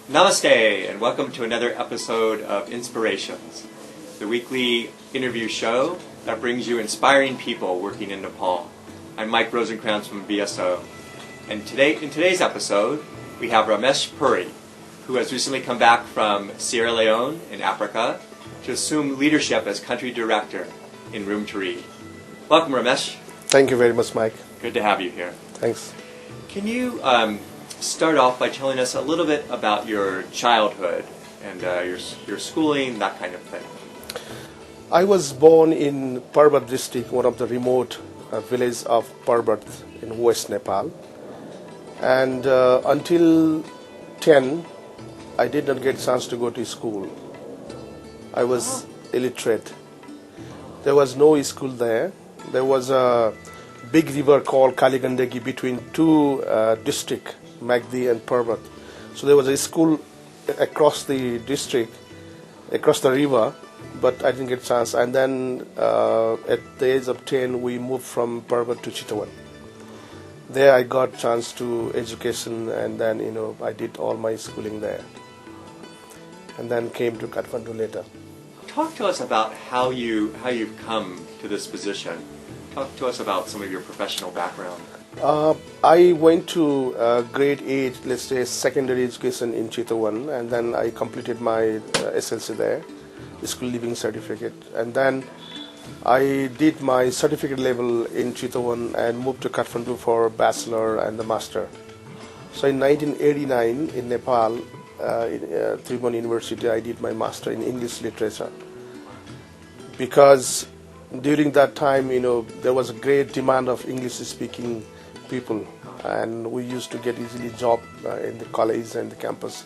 Namaste, and welcome to another episode of Inspirations, the weekly interview show that brings you inspiring people working in Nepal. I'm Mike Rosenkrantz from BSO, and in today's episode, we have Ramesh Puri, who has recently come back from Sierra Leone in Africa to assume leadership as country director in Room to Read. Welcome, Ramesh. Thank you very much, Mike. Good to have you here. Thanks. Can you start off by telling us a little bit about your childhood and your schooling, that kind of thing? I was born in Parbat district, one of the remote villages of Parbat in West Nepal. And until 10, I did not get a chance to go to school. I was illiterate. There was no school there. There was a big river called Kaligandagi between two districts, Magdi and Parbat. So there was a school across the district, across the river, but I didn't get a chance. And then at the age of 10, we moved from Parbat to Chitawan. There I got a chance to education, and then I did all my schooling there, and then came to Kathmandu later. Talk to us about how you've come to this position. Talk to us about some of your professional background. I went to grade 8, let's say secondary education in Chitawan, and then I completed my SLC there, school leaving certificate, and then I did my certificate level in Chitawan and moved to Kathmandu for bachelor and the master. So in 1989 in Nepal, in Tribhuvan University, I did my master in English literature, because during that time, there was a great demand of English-speaking people, and we used to get easily job in the college and the campus.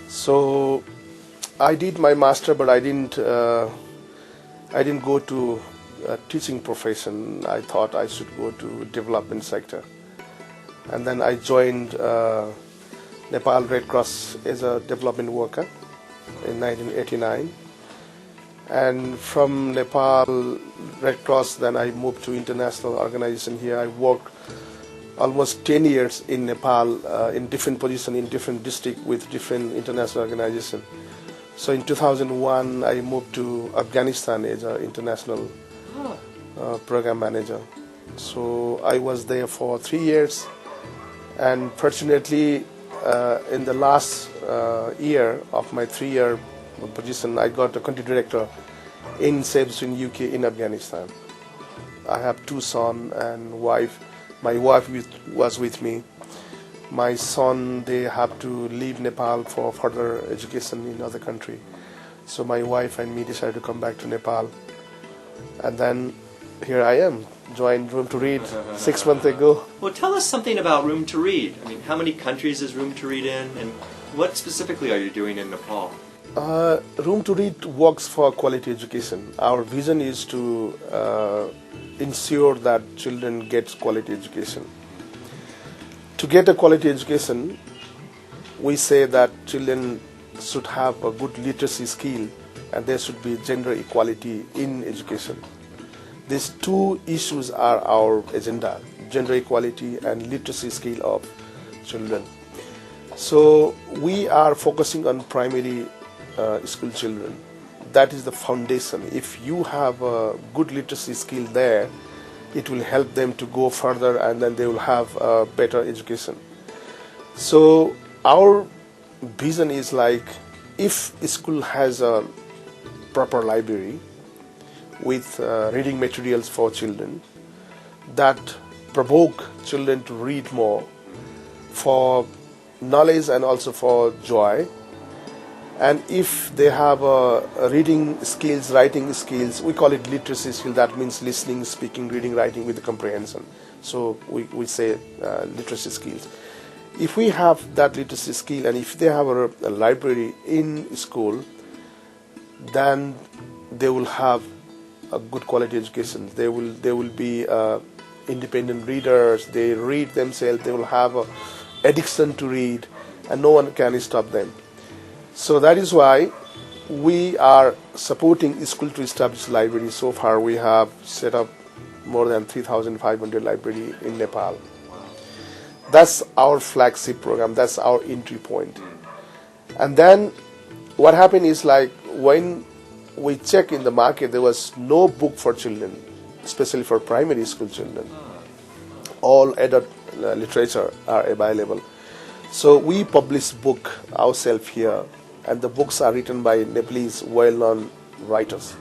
So I did my master, but I didn't go to teaching profession. I thought I should go to development sector, and then I joined Nepal Red Cross as a development worker in 1989. And from Nepal Red Cross, then I moved to international organization here. I worked almost 10 years in Nepal in different positions in different districts with different international organizations. So in 2001, I moved to Afghanistan as an international program manager. So I was there for 3 years, and fortunately, in the last year of my 3-year position, I got a country director in Save the Children UK in Afghanistan. I have 2 sons and wife. My wife was with me. My son, they have to leave Nepal for further education in other country. So my wife and me decided to come back to Nepal. And then here I am, joined Room to Read 6 months ago. Well, tell us something about Room to Read. I mean, how many countries is Room to Read in, and what specifically are you doing in Nepal? Room to Read works for quality education. Our vision is to ensure that children get quality education. To get a quality education, we say that children should have a good literacy skill, and there should be gender equality in education. These 2 issues are our agenda: gender equality and literacy skill of children. So we are focusing on primary school children. That is the foundation. If you have a good literacy skill there, it will help them to go further, and then they will have a better education. So our vision is like, if a school has a proper library with reading materials for children that provoke children to read more for knowledge and also for joy, and if they have reading skills, writing skills, we call it literacy skill. That means listening, speaking, reading, writing with the comprehension. So we say literacy skills. If we have that literacy skill, and if they have a library in school, then they will have a good quality education. They will be independent readers. They read themselves. They will have a addiction to read, and no one can stop them. So that is why we are supporting school to establish libraries. So far we have set up more than 3,500 libraries in Nepal. That's our flagship program. That's our entry point. And then what happened is, like, when we check in the market, there was no book for children, especially for primary school children. All adult literature are available. So we publish book ourselves here, and the books are written by Nepalese well-known writers.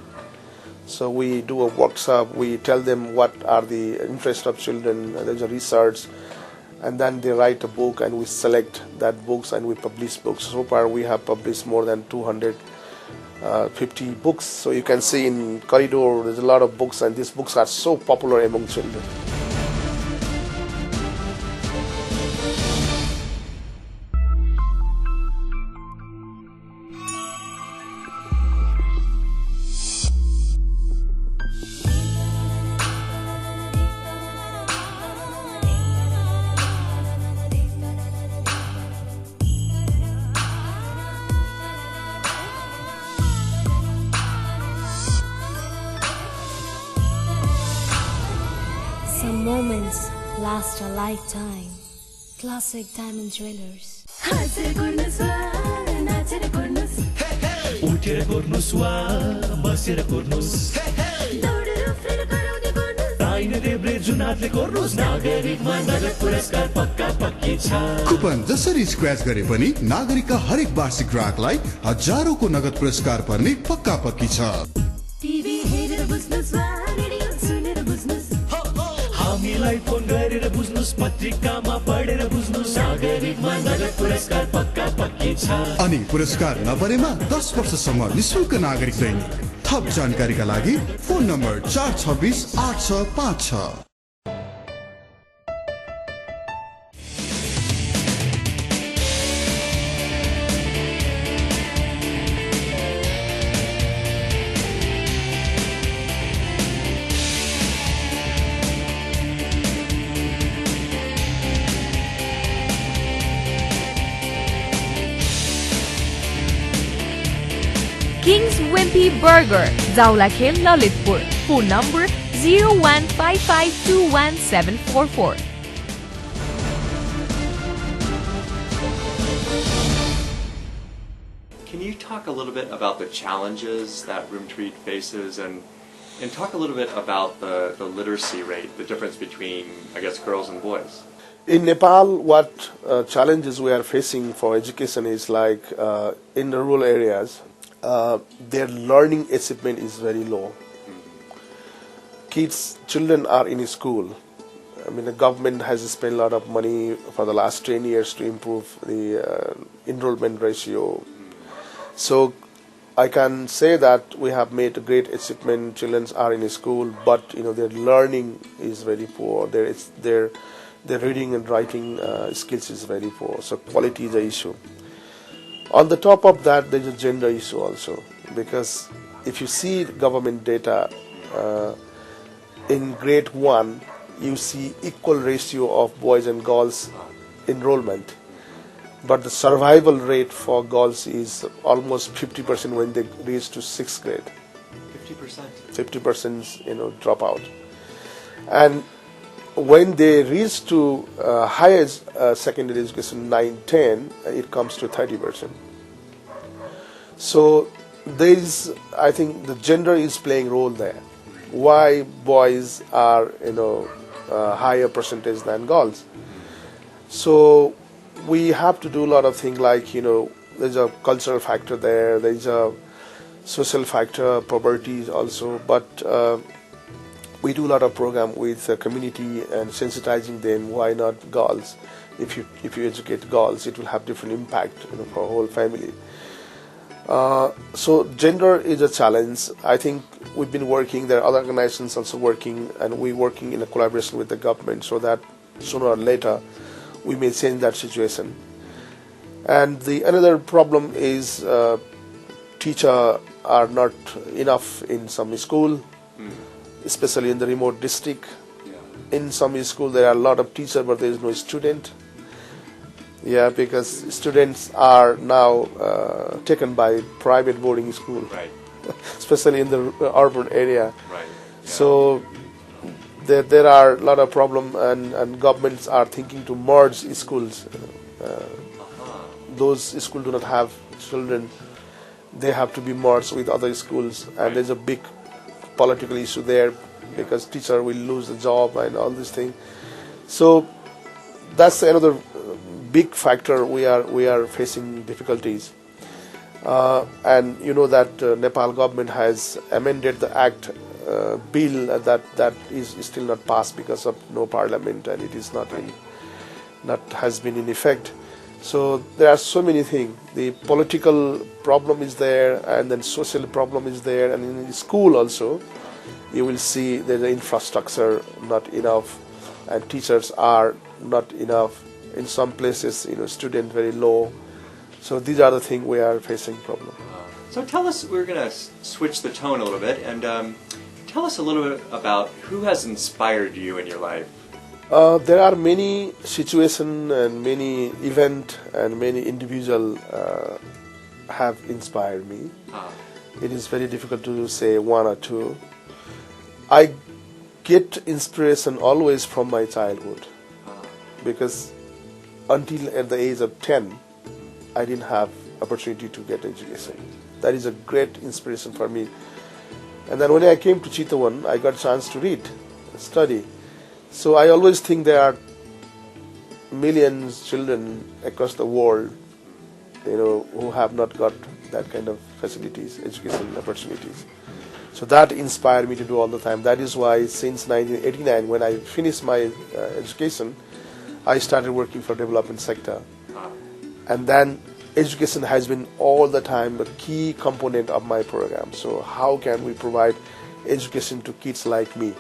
So we do a workshop, we tell them what are the interests of children, there's a research, and then they write a book and we select that books and we publish books. So far we have published more than 250 books. So you can see in corridor there's a lot of books, and these books are so popular among children. Some moments last a lifetime. Classic Diamond Jewelers. उठेर कोर्नुस् वा बसेर कोर्नुस् दाहिने देब्रे जुनातले कोर्नुस् नागरिकमा नगद पुरस्कार पक्का पक्की छ कुपन जसरी स्क्रैच गरे पनि नागरिकका हरेक वार्षिक ग्राहकलाई हजारौंको नगद पुरस्कार पर्ने पक्का पक्की छ टिभी हेरेर बुझ्नुस् वा रेडियो सुनेर बुझ्नुस् हामीलाई फोन गरेर बुझ्नुस् पत्रिकामा पढेर बुझ्नुस् नागरिकमा नगद पुरस्कार पक्का पक्की छ अनि पुरस्कार नपरेमा 10 वर्षसम्म निशुल्क नागरिक दैनिक थप जानकारीका लागि phone number 4268656 King's Wimpy Burger, Zaulakhel, Lalitpur. Phone number 0155217744. Can you talk a little bit about the challenges that Room to Read faces, and talk a little bit about the literacy rate, the difference between, I guess, girls and boys? In Nepal, what challenges we are facing for education is, like, in the rural areas, their learning achievement is very low. Children are in school. I mean, the government has spent a lot of money for the last 10 years to improve the enrollment ratio. So I can say that we have made a great achievement. Children are in school, but their learning is very poor. Their reading and writing skills is very poor. So quality is an issue. On the top of that, there is a gender issue also, because if you see government data, in grade 1, you see equal ratio of boys and girls enrollment. But the survival rate for girls is almost 50% when they reach to 6th grade. 50%? 50%, drop out. And when they reach to higher secondary education, 9, 10, it comes to 30%. So I think the gender is playing a role there. Why boys are, higher percentage than girls. So we have to do a lot of things, like, there's a cultural factor there, there's a social factor, poverty also, but we do a lot of program with the community and sensitizing them. Why not girls? If you educate girls, it will have different impact for a whole family. So gender is a challenge. I think we've been working, there are other organizations also working, and we're working in a collaboration with the government so that sooner or later we may change that situation. And the another problem is teachers are not enough in some school, especially in the remote district. In some school there are a lot of teachers, but there is no student. Because students are now taken by private boarding school, Right. especially in the urban area. Right. Yeah. So there are a lot of problems, and governments are thinking to merge schools. those schools do not have children, they have to be merged with other schools, and there's a big political issue there because teacher will lose the job and all these things. So that's another big factor we are facing difficulties. And you know that Nepal government has amended the act bill that is still not passed because of no parliament, and it is not has been in effect. So there are so many things. The political problem is there, and then social problem is there, and in the school also, you will see there's the infrastructure not enough, and teachers are not enough. In some places, student very low. So these are the things we are facing problem. So tell us, we're going to switch the tone a little bit, and tell us a little bit about who has inspired you in your life. There are many situations and many events and many individuals have inspired me. It is very difficult to say one or two. I get inspiration always from my childhood because until at the age of 10, I didn't have opportunity to get education. That is a great inspiration for me. And then when I came to Chitawan, I got a chance to read, study. So I always think there are millions of children across the world, who have not got that kind of facilities, education opportunities. So that inspired me to do all the time. That is why since 1989, when I finished my education, I started working for development sector. And then education has been all the time a key component of my program. So how can we provide education to kids like me?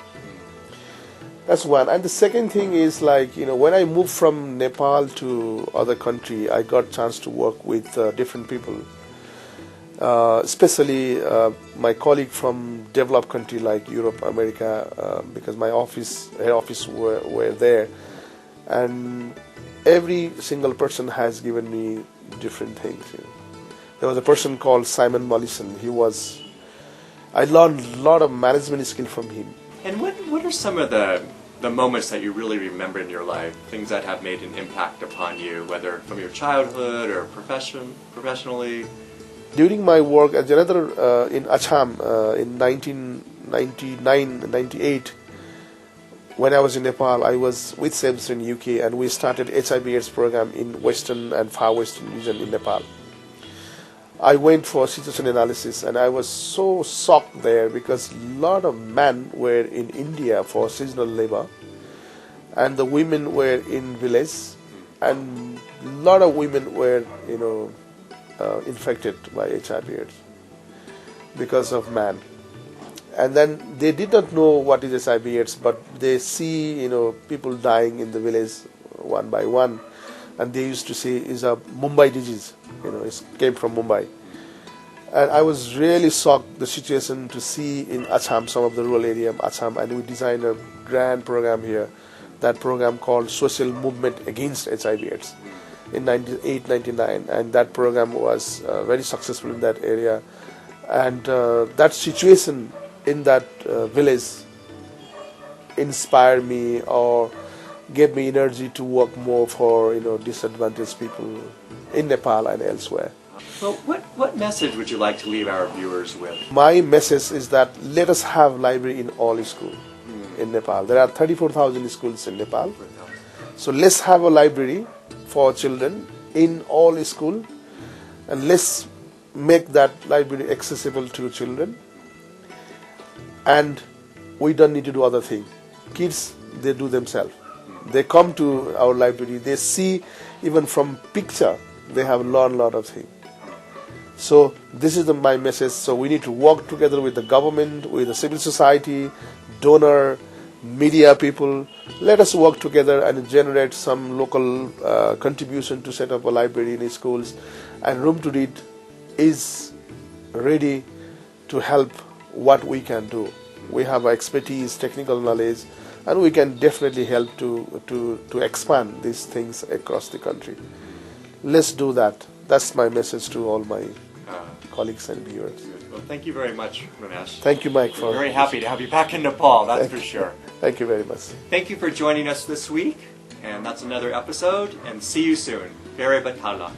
That's one. And the second thing is when I moved from Nepal to other country, I got chance to work with different people. Especially my colleague from developed country like Europe, America, because my head office were there. And every single person has given me different things. There was a person called Simon Mollison. I learned a lot of management skill from him. And what are some of the moments that you really remember in your life, things that have made an impact upon you, whether from your childhood or professionally? During my work as janitor in Assam in 1999-98, when I was in Nepal, I was with Save the Children in UK, and we started HIV/AIDS program in Western and Far Western region in Nepal. I went for situation analysis, and I was so shocked there because a lot of men were in India for seasonal labor, and the women were in village, and a lot of women were, infected by HIV/AIDS because of man. And then they did not know what is HIV/AIDS, but they see, people dying in the village one by one, and they used to say it's a Mumbai disease. It came from Mumbai. And I was really shocked the situation to see in Assam, some of the rural area of Assam, and we designed a grand program here, that program called Social Movement Against HIV/AIDS in 1998-99, and that program was very successful in that area. And that situation in that village inspired me or gave me energy to work more for disadvantaged people in Nepal and elsewhere. Well, what message would you like to leave our viewers with? My message is that let us have library in all schools in Nepal. There are 34,000 schools in Nepal. So let's have a library for children in all schools, and let's make that library accessible to children. And we don't need to do other things. Kids, they do themselves. They come to our library, they see even from picture, they have learned a lot of things. So this is my message. So we need to work together with the government, with the civil society, donor, media people. Let us work together and generate some local contribution to set up a library in schools. And Room to Read is ready to help what we can do. We have expertise, technical knowledge, and we can definitely help to expand these things across the country. Let's do that. That's my message to all my colleagues and viewers. Well, thank you very much, Ramesh. Thank you, Mike. We're very happy to have you back in Nepal, that's for sure. Thank you very much. Thank you for joining us this week, and that's another episode, and see you soon. Bere Batala.